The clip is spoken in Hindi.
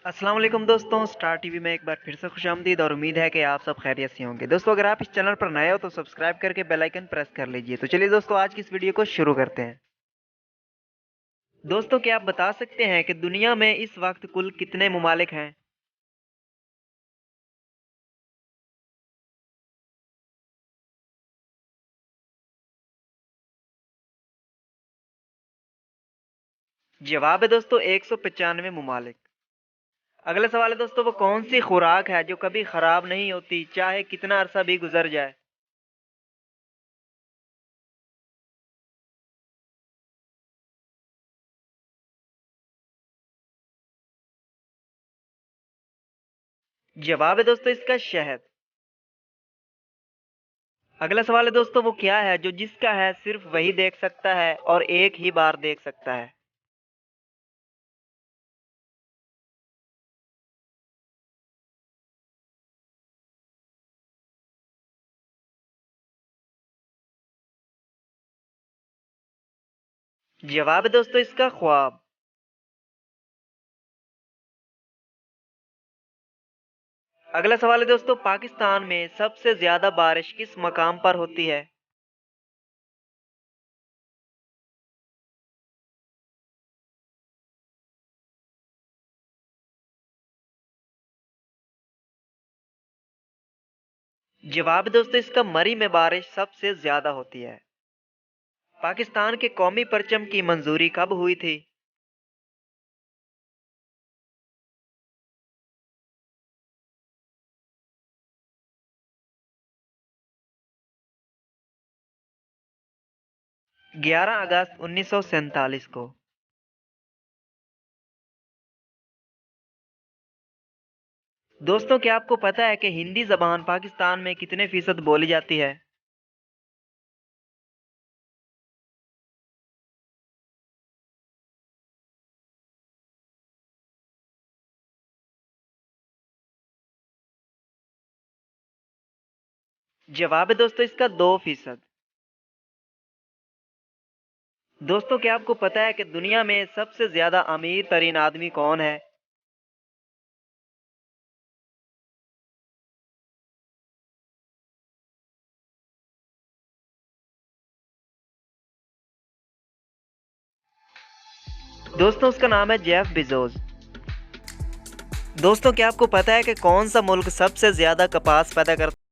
अस्सलाम वालेकुम दोस्तों, स्टार टीवी में एक बार फिर से खुशामदीद और उम्मीद है कि आप सब खैरियत से होंगे। दोस्तों, अगर आप इस चैनल पर नए हो तो सब्सक्राइब करके बेल आइकन प्रेस कर लीजिए। तो चलिए दोस्तों, आज की इस वीडियो को शुरू करते हैं। दोस्तों, क्या आप बता सकते हैं कि दुनिया में इस वक्त कुल कितने ममालिक हैं? जवाब है दोस्तों 195 ममालिक। अगला सवाल है दोस्तों, वो कौन सी खुराक है जो कभी खराब नहीं होती चाहे कितना अरसा भी गुजर जाए? जवाब है दोस्तों इसका शहद। अगला सवाल है दोस्तों, वो क्या है जो जिसका है सिर्फ वही देख सकता है और एक ही बार देख सकता है? जवाब है दोस्तों इसका ख्वाब। अगला सवाल है दोस्तों, पाकिस्तान में सबसे ज्यादा बारिश किस मकाम पर होती है? जवाब है दोस्तों इसका मरी में बारिश सबसे ज्यादा होती है। पाकिस्तान के कौमी परचम की मंजूरी कब हुई थी? ग्यारह अगस्त 1947 को। दोस्तों, क्या आपको पता है कि हिंदी जबान पाकिस्तान में कितने फीसद बोली जाती है? जवाब है दोस्तों इसका 2%। दोस्तों, क्या आपको पता है कि दुनिया में सबसे ज्यादा अमीर तरीन आदमी कौन है? दोस्तों, उसका नाम है जेफ बेजोस। दोस्तों, क्या आपको पता है कि कौन सा मुल्क सबसे ज्यादा कपास पैदा करता है?